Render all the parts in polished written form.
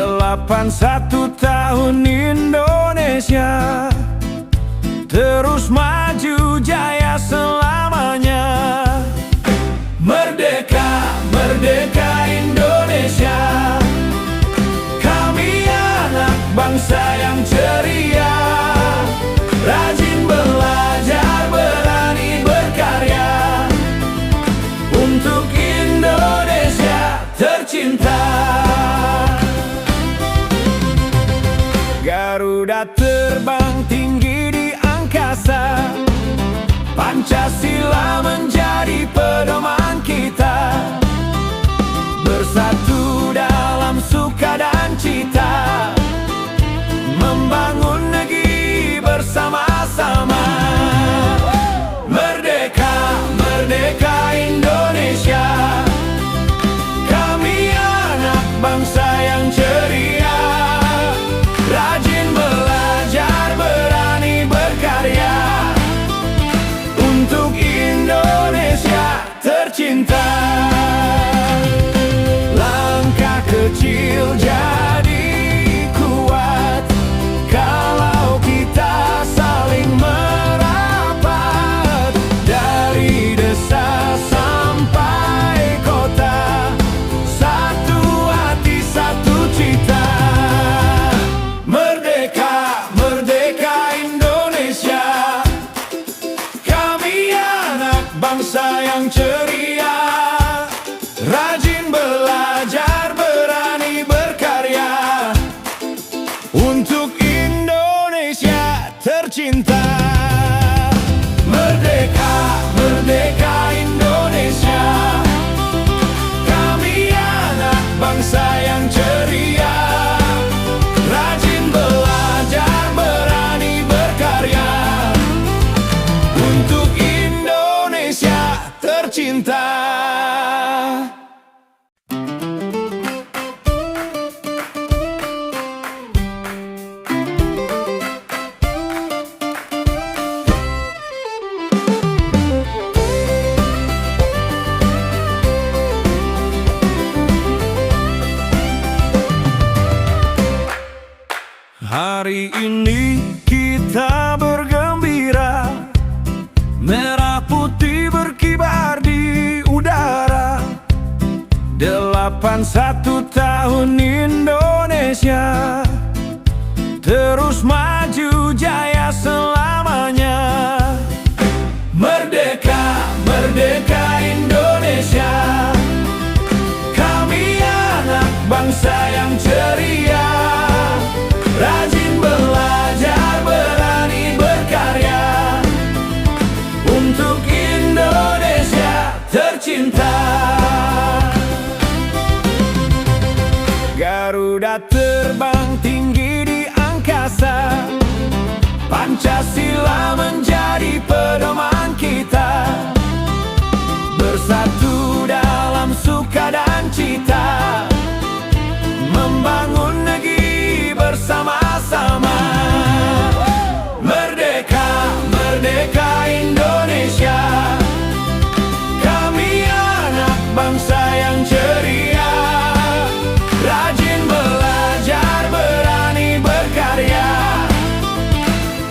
81 tahun Indonesia terus maju jaya selamanya. Merdeka, merdeka Indonesia, kami anak bangsa yang ceria, rajin belajar, berani berkarya, untuk Indonesia tercinta. Garuda terbang tinggi di angkasa, Pancasila menjadi pedoman kita, bersatu dalam suka dan cita, membangun negeri bersama-sama. Merdeka, merdeka Indonesia, kami anak bangsa yang ceria, rajin belajar, berani berkarya, untuk Indonesia tercinta. Langkah kecil jadi kuat kalau kita saling merapat, dari desa sampai kota, satu hati satu cita. Merdeka, merdeka Indonesia, kami anak bangsa yang ceria, rajin belajar, berani berkarya, untuk Indonesia tercinta. Merdeka, merdeka Indonesia, kami anak bangsa yang ceria, rajin belajar, berani berkarya, untuk Indonesia tercinta. Hari ini kita bergembira, merah putih berkibar di udara. 81 tahun Indonesia terus maju jaya selamanya. Merdeka, merdeka Indonesia, kami anak bangsa yang ceria, rajin belajar, berani berkarya, untuk Indonesia tercinta. Garuda terbang tinggi di angkasa, Pancasila menjadi pedoman kita, bersatu dalam suka dan cita, membangun negeri bersama-sama. Merdeka, merdeka Indonesia, kami anak bangsa yang ceria, rajin belajar, berani berkarya,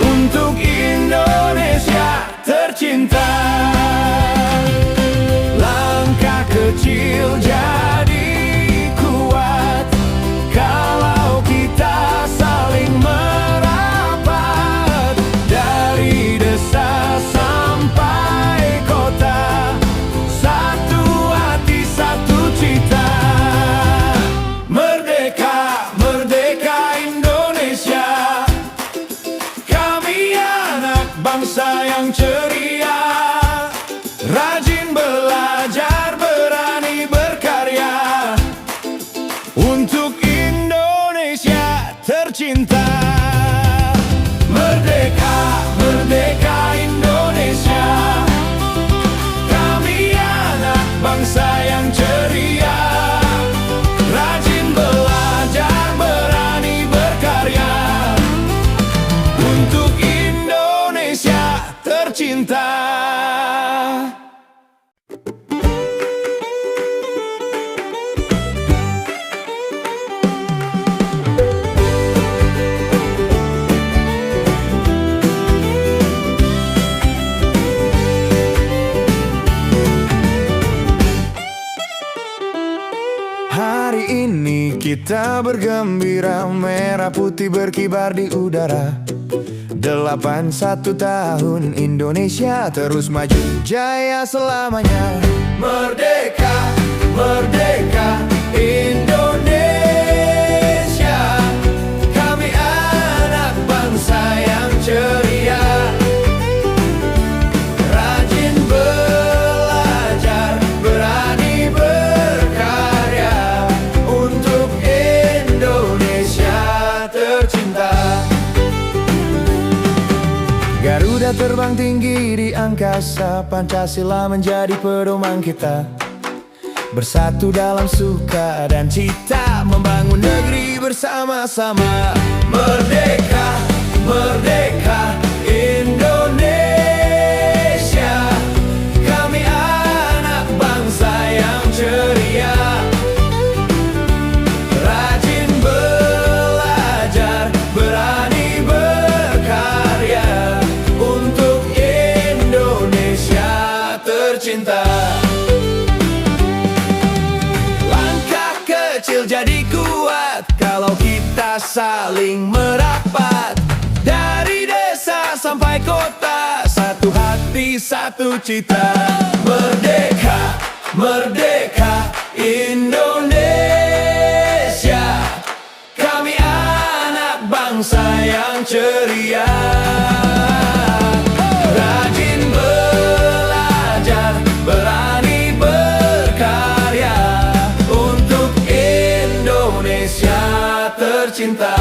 untuk Indonesia tercinta. Langkah kecil jadi kuat kalau kita saling merapat, dari desa sampai kota, satu hati satu cita. Merdeka, merdeka Indonesia, kami anak bangsa yang ceria, rajin belajar, berani berkarya, untuk Indonesia tercinta. Merdeka, merdeka Indonesia, kami anak bangsa yang ceria, rajin belajar, berani berkarya, untuk Indonesia tercinta. kita bergembira, merah putih berkibar di udara. 81 tahun Indonesia terus maju jaya selamanya. Merdeka, merdeka Indonesia, kami anak bangsa yang ceria, rajin belajar, berani berkarya untuk Indonesia tercinta. Garuda terbang tinggi di angkasa, Pancasila menjadi pedoman kita. Bersatu dalam suka dan cita, membangun negeri bersama-sama. Merdeka, merdeka Indonesia, kami anak bangsa yang ceria, rajin belajar, berani berkarya untuk Indonesia tercinta. Kecil jadi kuat kalau kita saling merapat. Dari desa sampai kota, satu hati satu cita. Merdeka, merdeka Indonesia, kami anak bangsa yang ceria, rajin belajar, berani berkarya untuk Indonesia tercinta.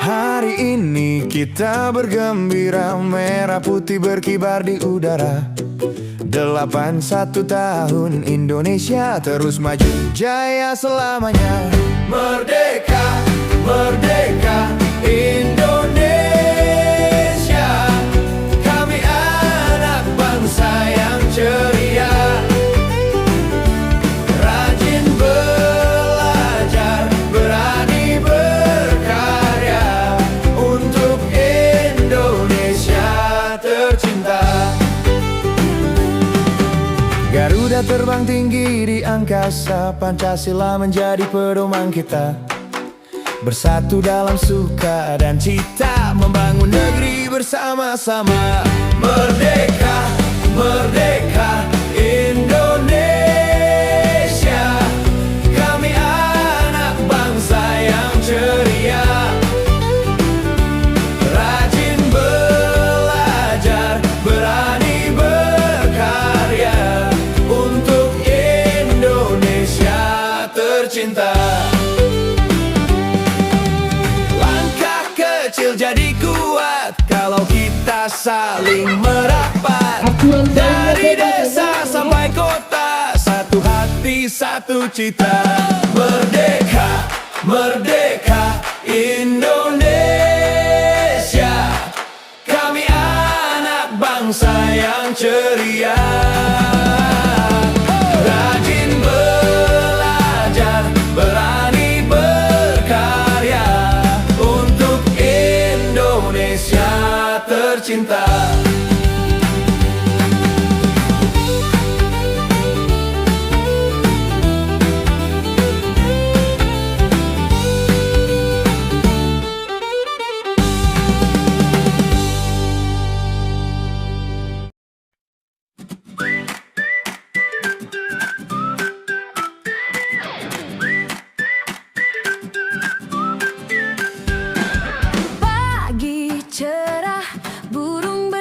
Hari ini kita bergembira, merah putih berkibar di udara. 81 tahun Indonesia terus maju jaya selamanya. Merdeka, merdeka Indonesia, kami anak bangsa yang ceria, rajin belajar, berani berkarya untuk Indonesia tercinta. Garuda terbang tinggi di angkasa, Pancasila menjadi pedoman kita. Bersatu dalam suka dan cita, membangun negeri bersama-sama. Merdeka, merdeka Indonesia, kami anak bangsa yang ceria, rajin belajar, berani berkarya untuk Indonesia tercinta. Langkah kecil jadi kuat kalau kita saling merapat. Dari desa sampai kota, satu hati satu cita. Merdeka, merdeka Indonesia, kami anak bangsa yang ceria, rajin belajar, berani berkarya untuk Indonesia tercinta. Pagi cerah, burung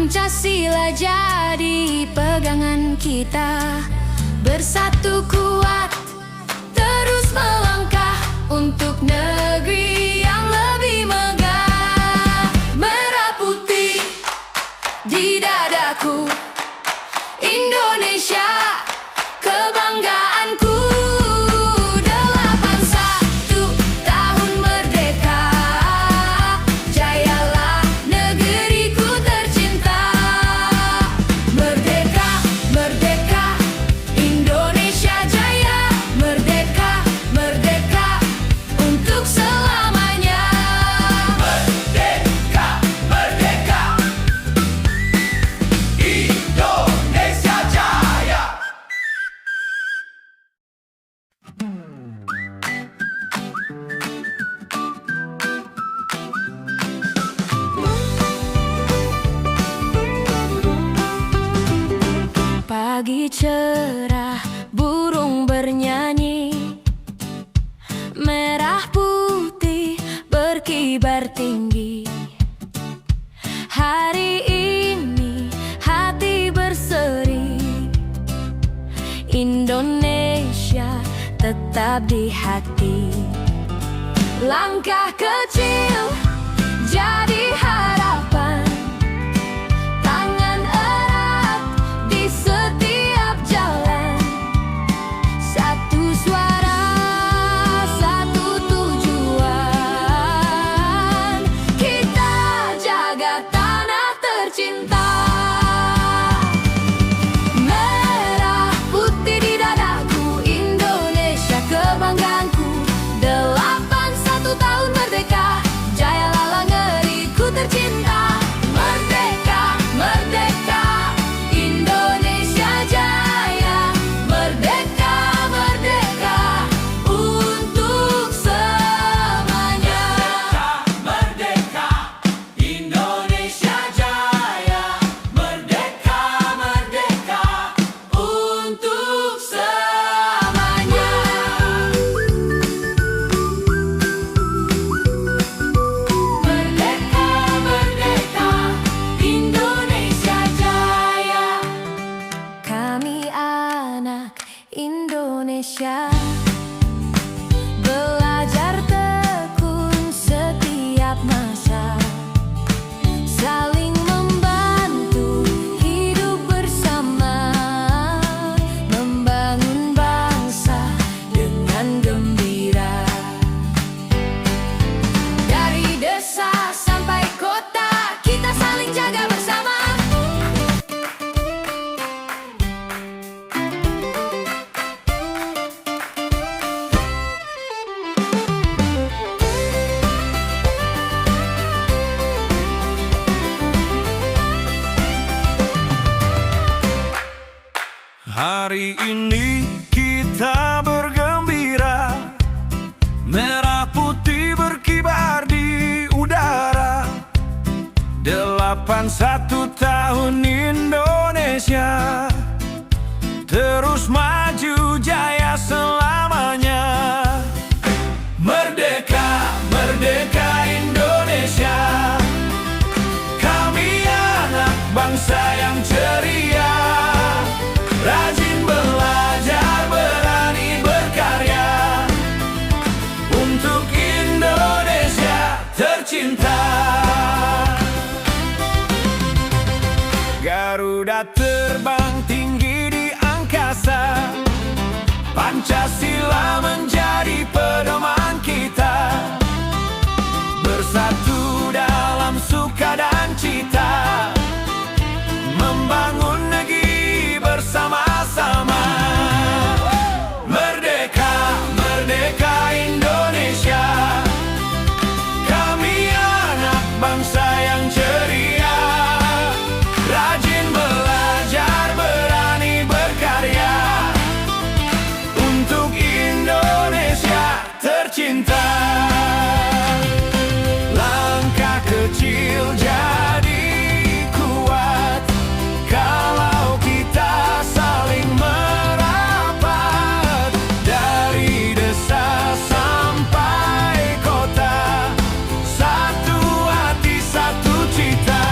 Pancasila jadi pegangan kita, bersatu kuat, terus melangkah untuk negeri yang lebih megah. Merah putih di dadaku, Indonesia kebanggaanku. 81 tahun merdeka, jayalah negeriku tercinta. Merdeka, merdeka, Indonesia jaya. Merdeka, merdeka, untuk selamanya. Merdeka, merdeka, Indonesia jaya. Pagi cerah, burung bernyanyi, merah putih berkibar tinggi. Hari ini hati berseri, Indonesia tetap di hati. Langkah kecil jadi harapan, tangan erat di setiap jalan. Satu suara, satu tujuan, kita jaga tanah tercinta. Merah putih di dadaku, Indonesia kebanggaanku. 81 tahun merdeka, jayalah negeriku tercinta. Merdeka, merdeka, Indonesia jaya. Merdeka, merdeka, untuk selamanya. Merdeka, Indonesia jaya. Merdeka, merdeka, Untuk selamanya. Merdeka, merdeka, Indonesia jaya. Kami anak Indonesia, belajar tekun setiap masa, saling membantu, hidup bersama, membangun bangsa dengan gembira. Dari desa sampai kota, kita saling jaga bersama. Hari ini kita bergembira, merah putih berkibar di udara. 81 tahun Indonesia terus maju jaya selamanya. Merdeka, merdeka Indonesia, kami anak bangsa yang ceria. Rajin belajar, berani berkarya, untuk Indonesia tercinta. Garuda terbang tinggi di angkasa, Pancasila menjadi pedoman kita. Bersatu dalam suka dan cita, membangun negeri bersama-sama. Merdeka, merdeka Indonesia, kami anak bangsa yang ceria. Rajin belajar, berani berkarya, untuk Indonesia tercinta. Langkah kecil jadi kuat, kalau kita saling merapat. Dari desa sampai kota, satu hati satu cita.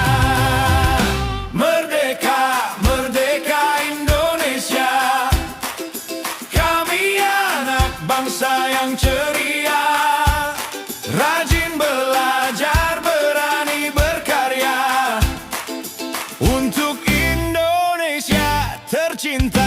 yang ceria, rajin belajar, berani berkarya untuk Indonesia tercinta.